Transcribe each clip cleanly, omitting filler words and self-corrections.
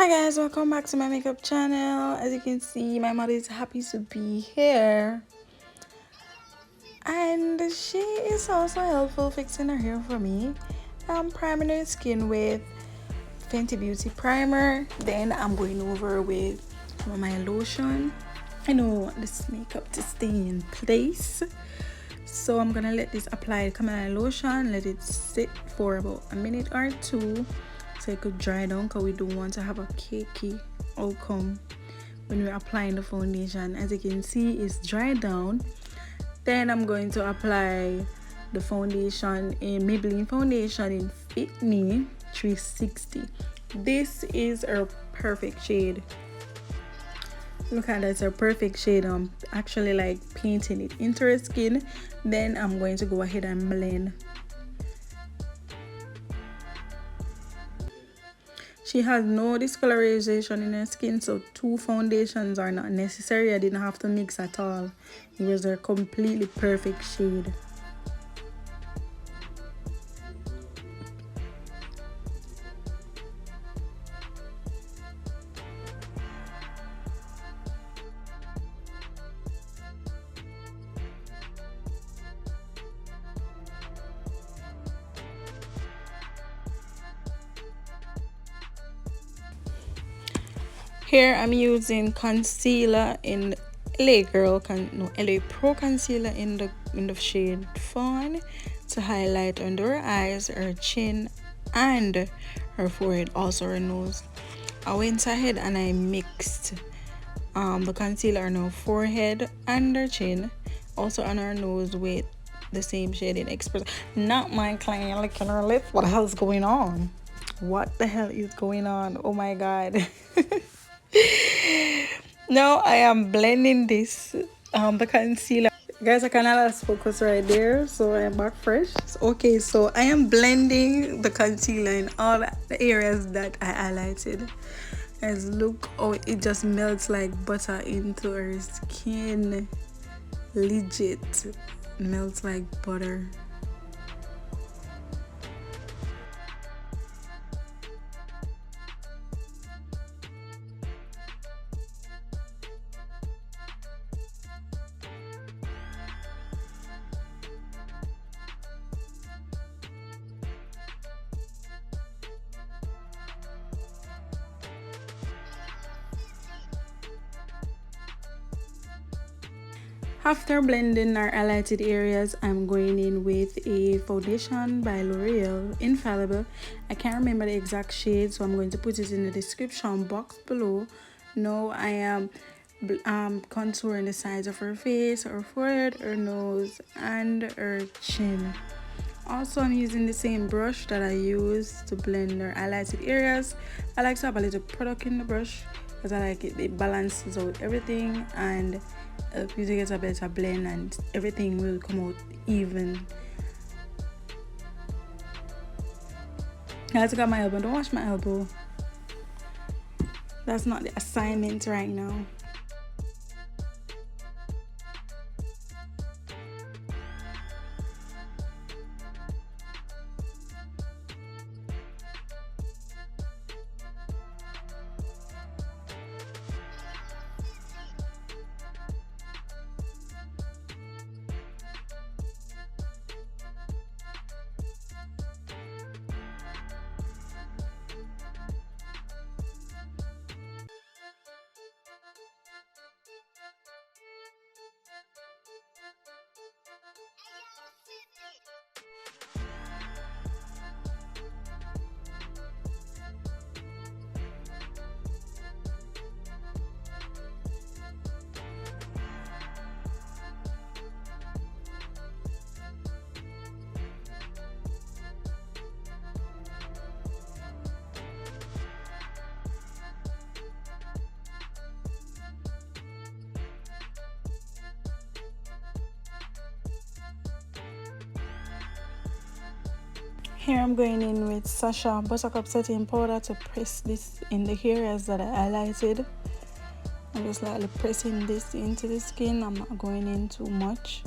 Hi guys, welcome back to my makeup channel. As you can see, my mother is happy to be here, and she is also helpful fixing her hair for me. I'm priming her skin with Fenty Beauty primer. Then I'm going over with my lotion. I know I want this makeup to stay in place, so I'm gonna let this apply come on lotion, let it sit for about a minute or two so it could dry down, because we don't want to have a cakey outcome when we're applying the foundation. As you can see, it's dried down. Then I'm going to apply the foundation in Maybelline foundation in Fit Me 360. This is a perfect shade. Look at that, it's a perfect shade. I'm actually like painting it into her skin. Then I'm going to go ahead and blend. She has no discolorization in her skin, so two foundations are not necessary. I didn't have to mix at all. It was a completely perfect shade. Here I'm using concealer in LA Pro concealer in the shade Fawn to highlight under her eyes, her chin, and her forehead, also her nose. I went ahead and I mixed the concealer on her forehead and her chin, also on her nose, with the same shade in Espresso. Not my client licking her lips. What the hell is going on? What the hell is going on? Oh my god. Now I am blending this the concealer. Guys, I kind of lost focus right there, so I am back fresh. Okay, so I am blending the concealer in all the areas that I highlighted. Guys, look, oh, it just melts like butter into her skin. Legit melts like butter. After blending our highlighted areas, I'm going in with a foundation by L'Oreal, Infallible. I can't remember the exact shade, so I'm going to put it in the description box below. Now I am contouring the sides of her face, her forehead, her nose, and her chin. Also, I'm using the same brush that I use to blend her highlighted areas. I like to have a little product in the brush because I like it balances out everything and help you to get a better blend, and everything will come out even. I have to got my elbow. Don't wash my elbow. That's not the assignment right now. Here I'm going in with Sacha buttercup setting powder to press this in the areas that I highlighted. I'm just lightly pressing this into the skin. I'm not going in too much.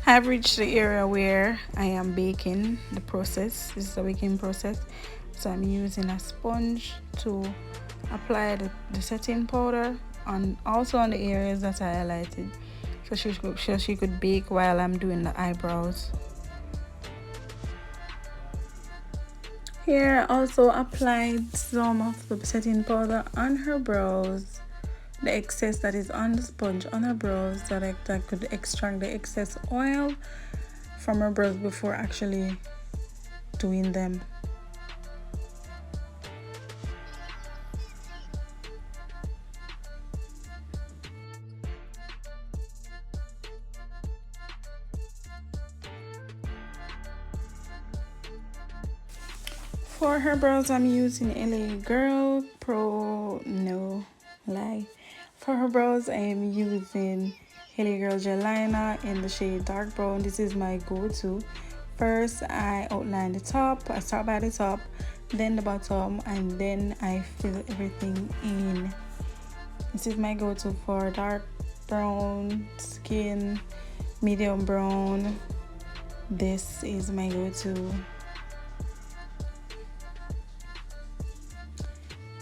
I've reached the area where I am baking the process. This is the baking process. So I'm using a sponge to apply the setting powder on also on the areas that I highlighted. So she could bake while I'm doing the eyebrows. Here I also applied some of the setting powder on her brows. The excess that is on the sponge on her brows that could extract the excess oil from her brows before actually doing them. For her brows, I'm using LA Girl Pro No Lie. For her brows, I am using LA Girl Gel Liner in the shade Dark Brown. This is my go-to. First, I outline the top. I start by the top, then the bottom, and then I fill everything in. This is my go-to for dark brown skin, medium brown. This is my go-to.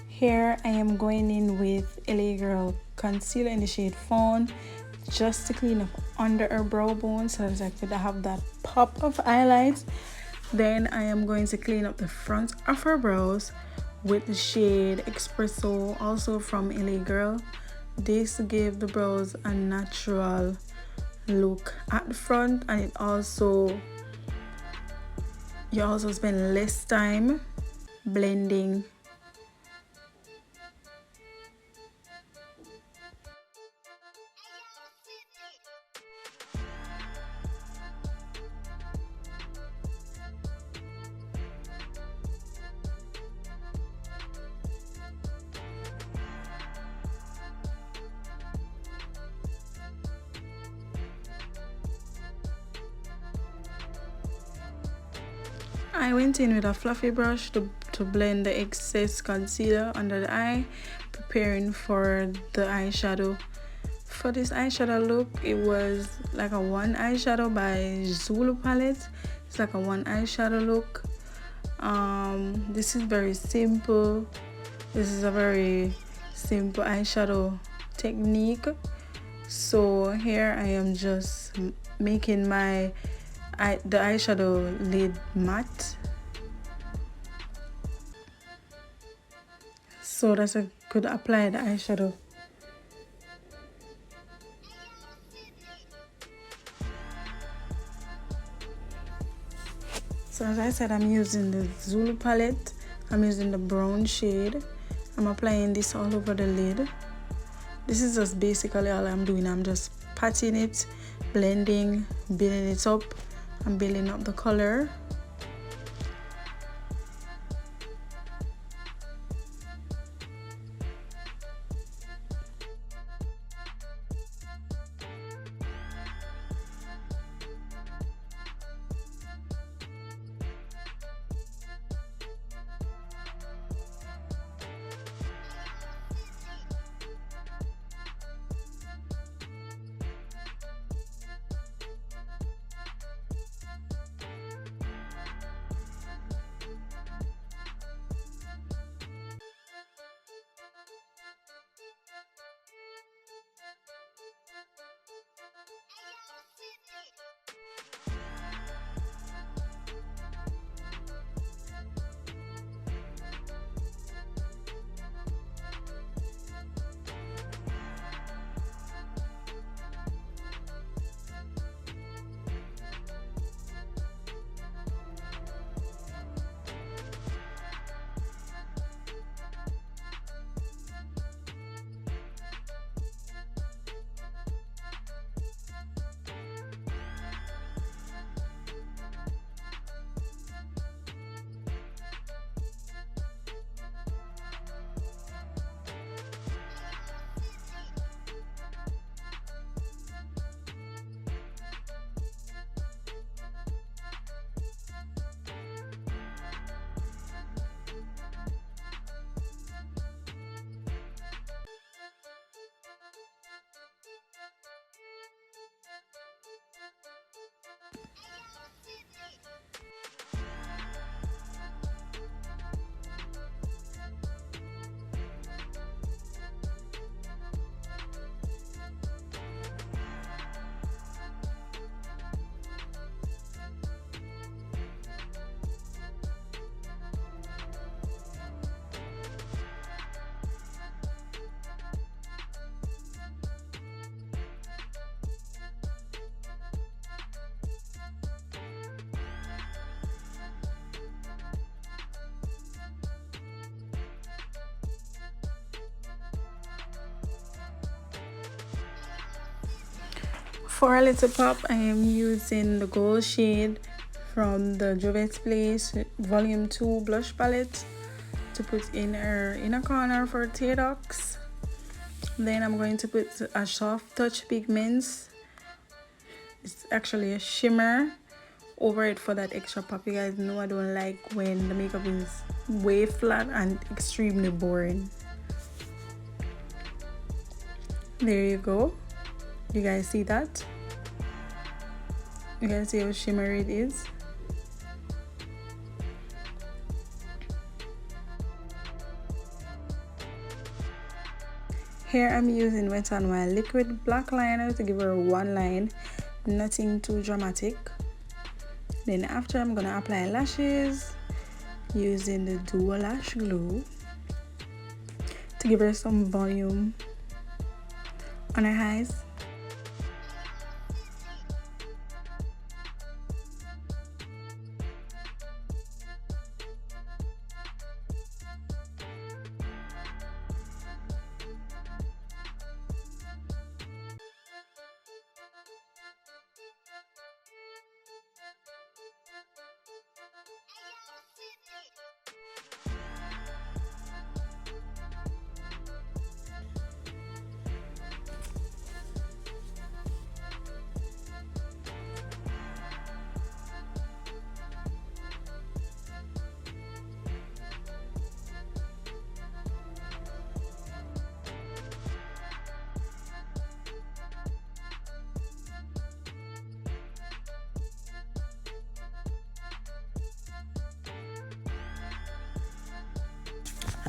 Here I am going in with LA Girl concealer in the shade Fawn just to clean up under her brow bone so that I could have that pop of highlights. Then I am going to clean up the front of her brows with the shade Espresso, also from LA Girl. This gave the brows a natural look at the front, and you also spend less time blending. I went in with a fluffy brush to blend the excess concealer under the eye, preparing for the eyeshadow. For this eyeshadow look, it was like a one eyeshadow by Zulu palette. It's like a one eyeshadow look. This is very simple. This is a very simple eyeshadow technique. So here I am just making the eyeshadow lid matte so that I could apply the eyeshadow. So as I said, I'm using the Zulu palette. I'm using the brown shade. I'm applying this all over the lid. This is just basically all I'm doing. I'm just patting it, blending, building it up, and building up the color. For a little pop, I am using the gold shade from the Juvias Place Volume 2 blush palette to put in her inner corner for tear ducts. Then I'm going to put a soft touch pigments. It's actually a shimmer over it for that extra pop. You guys know I don't like when the makeup is way flat and extremely boring. There you go. You guys see that? You guys see how shimmery it is? Here I'm using Wet n Wild liquid black liner to give her one line, nothing too dramatic. Then after I'm gonna apply lashes using the Duo Lash Glue to give her some volume on her eyes.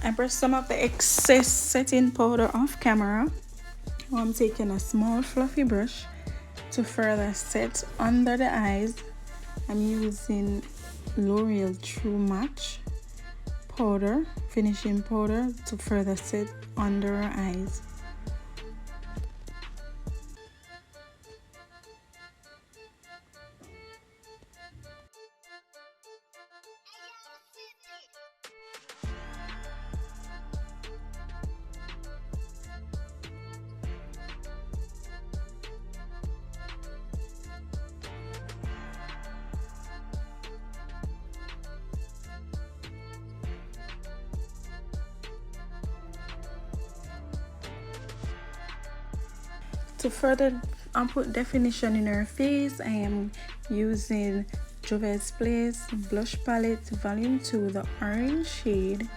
I brushed some of the excess setting powder off camera. Now I'm taking a small fluffy brush to further set under the eyes. I'm using L'Oreal True Match powder, finishing powder, to further set under her eyes. To further put definition in her face, I am using Juvias Place Blush Palette Volume 2, the orange shade,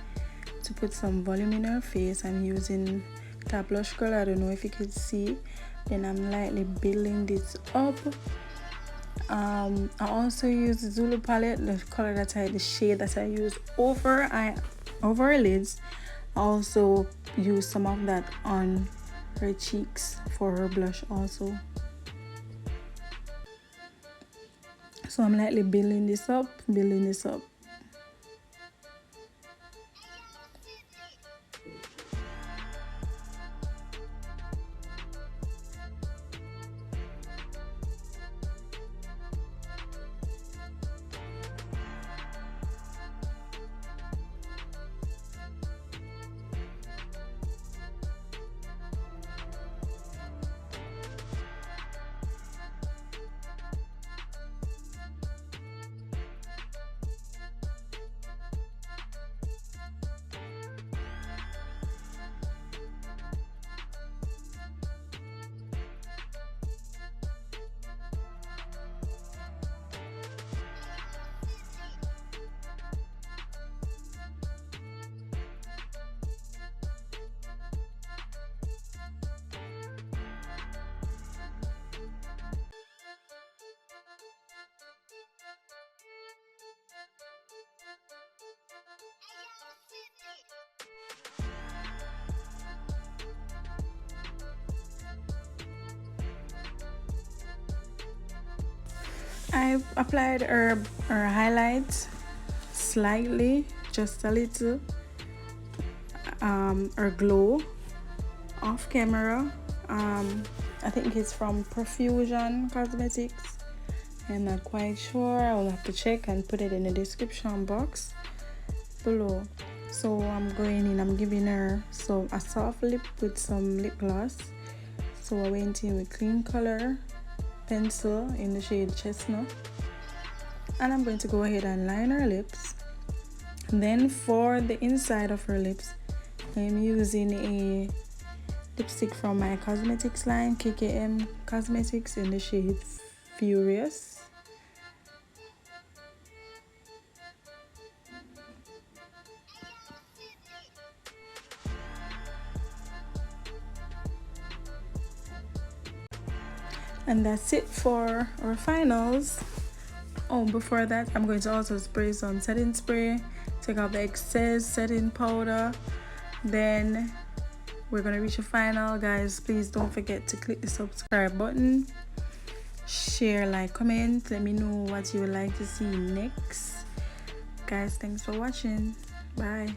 to put some volume in her face. I'm using that blush color, I don't know if you could see. Then I'm lightly building this up. I also use Zulu palette, the shade that I use over her lids. I also use some of that on her cheeks for her blush also. So I'm lightly building this up. I've applied her highlights slightly, just a little, her glow off camera. I think it's from Profusion Cosmetics. I'm not quite sure. I will have to check and put it in the description box below. So I'm going in, I'm giving her a soft lip with some lip gloss. So I went in with Clean Color pencil in the shade Chestnut, and I'm going to go ahead and line her lips. And then for the inside of her lips, I'm using a lipstick from my cosmetics line, KKM Cosmetics, in the shade Furious. And that's it for our finals. Oh, before that, I'm going to also spray some setting spray, take off the excess setting powder. Then we're gonna reach a final. Guys, please don't forget to click the subscribe button, share, like, comment. Let me know what you would like to see next. Guys, thanks for watching. Bye.